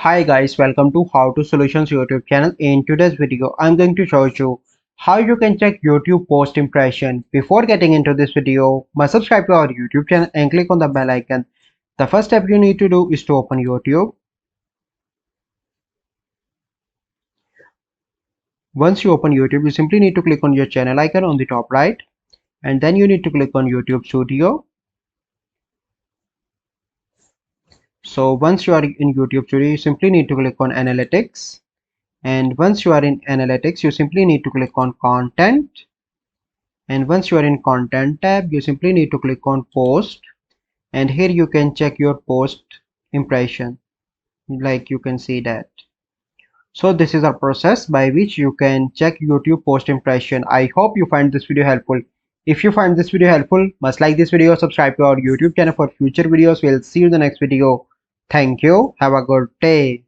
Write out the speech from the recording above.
Hi guys, welcome to How to Solutions YouTube channel. In today's video, I'm going to show you how you can check YouTube post impression. Before getting into this video, must subscribe to our YouTube channel and click on the bell icon. The first step you need to do is to open YouTube. Once you open YouTube, you simply need to click on your channel icon on the top right, and then you need to click on YouTube Studio. So once you are in YouTube Studio, you simply need to click on Analytics. And once you are in Analytics, you simply need to click on Content. And once you are in Content tab, you simply need to click on Post. And here you can check your post impression, like you can see that. So this is a process by which you can check YouTube post impression. I hope you find this video helpful. If you find this video helpful, must like this video, subscribe to our YouTube channel for future videos. We'll see you in the next video. Thank you. Have a good day.